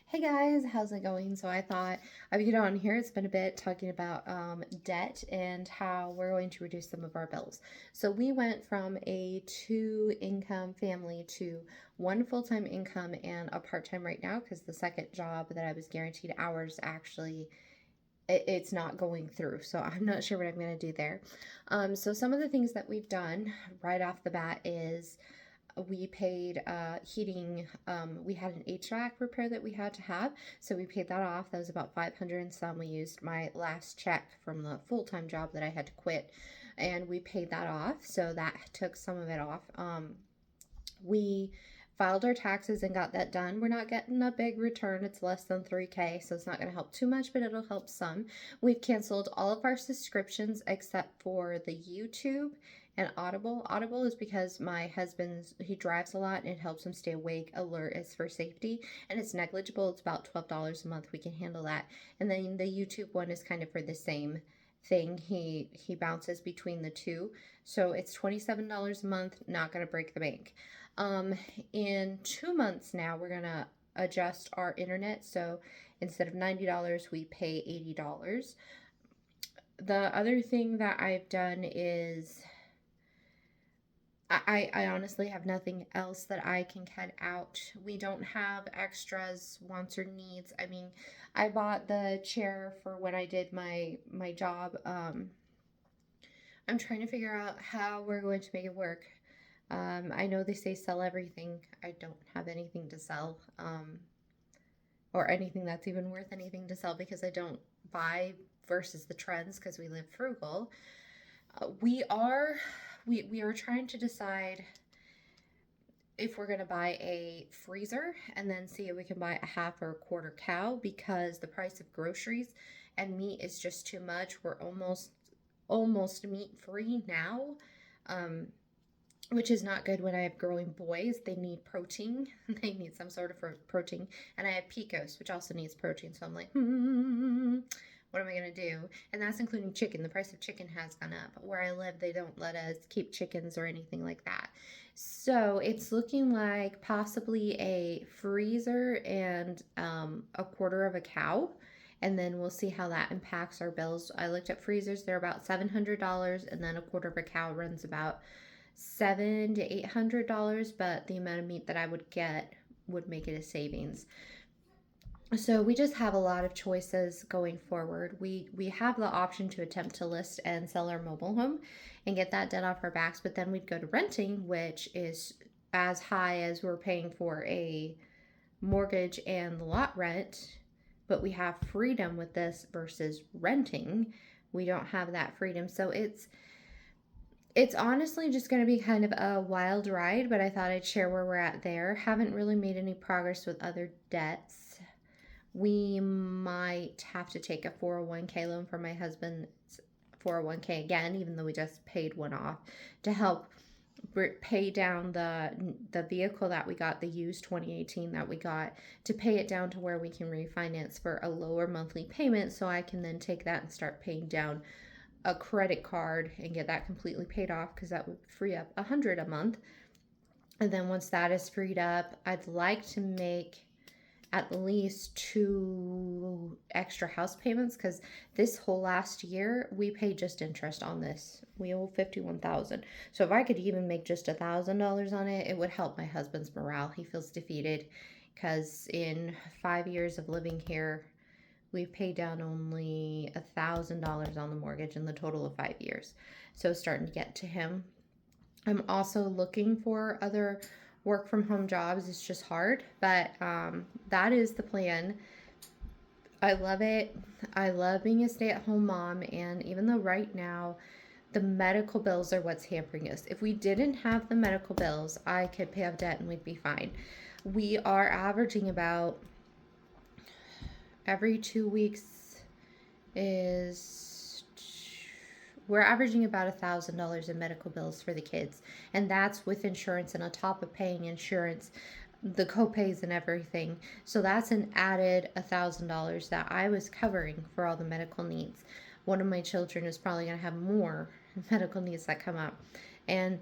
Hey guys, how's it going? So I thought I would get on here. It's been a bit talking about debt and how we're going to reduce some of our bills. So we went from a two-income family to one full-time income and a part-time right now because the second job that I was guaranteed hours actually it's not going through. So I'm not sure what I'm going to do there. So some of the things that we've done right off the bat is we paid heating. We had an HVAC repair that we had to have, so we paid that off. That was about 500 and some. We used my last check from the full-time job that I had to quit, and we paid that off, so that took some of it off. We filed our taxes and got that done. We're not getting a big return. It's less than 3K, so it's not going to help too much, but it'll help some. We've canceled all of our subscriptions except for the YouTube and Audible. Audible is because my husband's he drives a lot and it helps him stay awake. Alert is for safety and it's negligible. It's about $12 a month. We can handle that. And then the YouTube one is kind of for the same thing. He bounces between the two. So it's $27 a month, not going to break the bank. Um, in 2 months now, we're gonna adjust our internet. So instead of $90, we pay $80. The other thing that I've done is I honestly have nothing else that I can cut out. We don't have extras, wants or needs. I mean, I bought the chair for when I did my job. I'm trying to figure out how we're going to make it work. I know they say sell everything. I don't have anything to sell, or anything that's even worth anything to sell because I don't buy versus the trends because we live frugal. We are trying to decide if we're going to buy a freezer and then see if we can buy a half or a quarter cow because the price of groceries and meat is just too much. We're almost meat free now. Um, which is not good when I have growing boys. They need protein. They need some sort of protein. And I have Picos, which also needs protein. So I'm like, what am I going to do? And that's including chicken. The price of chicken has gone up. Where I live, they don't let us keep chickens or anything like that. So it's looking like possibly a freezer and a quarter of a cow. And then we'll see how that impacts our bills. I looked at freezers, they're about $700, and then a quarter of a cow runs about $700 to $800, but the amount of meat that I would get would make it a savings. So we just have a lot of choices going forward. We have the option to attempt to list and sell our mobile home and get that debt off our backs, but then we'd go to renting, which is as high as we're paying for a mortgage and the lot rent, but we have freedom with this versus renting. We don't have that freedom. So it's honestly just going to be kind of a wild ride, but I thought I'd share where we're at there. Haven't really made any progress with other debts. We might have to take a 401k loan from my husband's 401k again, even though we just paid one off to help pay down the vehicle that we got, the used 2018 that we got, to pay it down to where we can refinance for a lower monthly payment so I can then take that and start paying down a credit card and get that completely paid off because that would free up 100 a month. And then once that is freed up, I'd like to make at least 2 extra house payments because this whole last year we paid just interest on this. We owe 51,000. So if I could even make just $1,000 on it, it would help my husband's morale. He feels defeated because in 5 years of living here, we've paid down only $1,000 on the mortgage in the total of 5 years. So it's starting to get to him. I'm also looking for other work from home jobs. It's just hard, but that is the plan. I love it. I love being a stay at home mom. And even though right now the medical bills are what's hampering us, if we didn't have the medical bills, I could pay off debt and we'd be fine. We are averaging about every 2 weeks is we're averaging about $1,000 in medical bills for the kids, and that's with insurance and on top of paying insurance, the copays and everything. So that's an added $1,000 that I was covering for all the medical needs. One of my children is probably going to have more medical needs that come up, and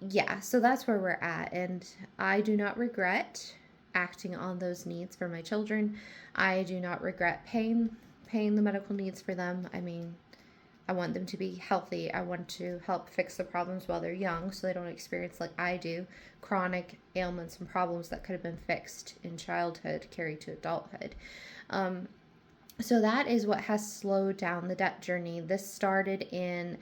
yeah, so that's where we're at, and I do not regret acting on those needs for my children. I do not regret paying the medical needs for them. I mean, I want them to be healthy. I want to help fix the problems while they're young so they don't experience, like I do, chronic ailments and problems that could have been fixed in childhood carried to adulthood. So that is what has slowed down the debt journey. This started in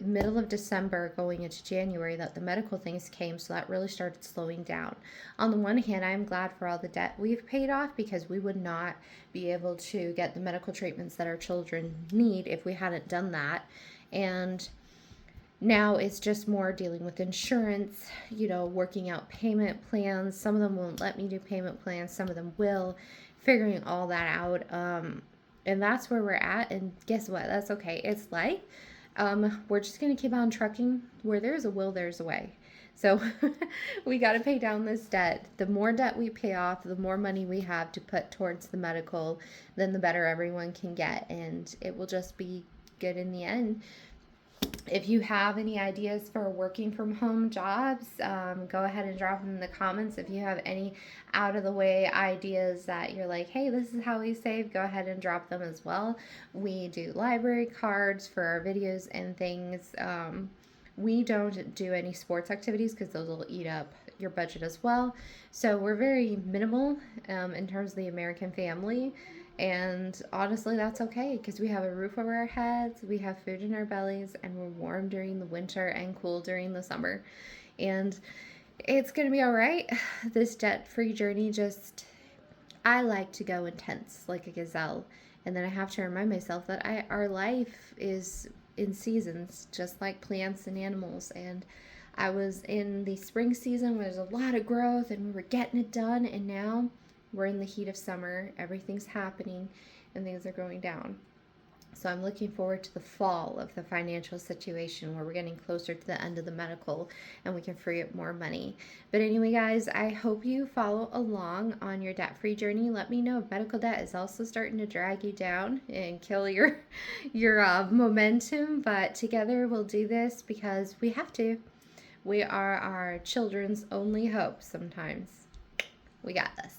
middle of December going into January that the medical things came, so that really started slowing down. On the one hand, I'm glad for all the debt we've paid off, because we would not be able to get the medical treatments that our children need if we hadn't done that. And now it's just more dealing with insurance, working out payment plans. Some of them won't let me do payment plans, some of them will, figuring all that out. And that's where we're at. And guess what? That's okay. It's life. We're just going to keep on trucking. Where there's a will, there's a way. So we got to pay down this debt. The more debt we pay off, the more money we have to put towards the medical, then the better everyone can get. And it will just be good in the end. If you have any ideas for working from home jobs, go ahead and drop them in the comments. If you have any out of the way ideas that you're like, hey, this is how we save, go ahead and drop them as well. We do library cards for our videos and things. We don't do any sports activities because those will eat up your budget as well. So we're very minimal in terms of the American family. And honestly, that's okay, because we have a roof over our heads, we have food in our bellies, and we're warm during the winter and cool during the summer. And it's going to be all right. This debt-free journey I like to go intense like a gazelle. And then I have to remind myself that our life is in seasons, just like plants and animals. And I was in the spring season where there's a lot of growth and we were getting it done, and now we're in the heat of summer, everything's happening, and things are going down. So I'm looking forward to the fall of the financial situation where we're getting closer to the end of the medical and we can free up more money. But anyway, guys, I hope you follow along on your debt-free journey. Let me know if medical debt is also starting to drag you down and kill your momentum. But together we'll do this because we have to. We are our children's only hope sometimes. We got this.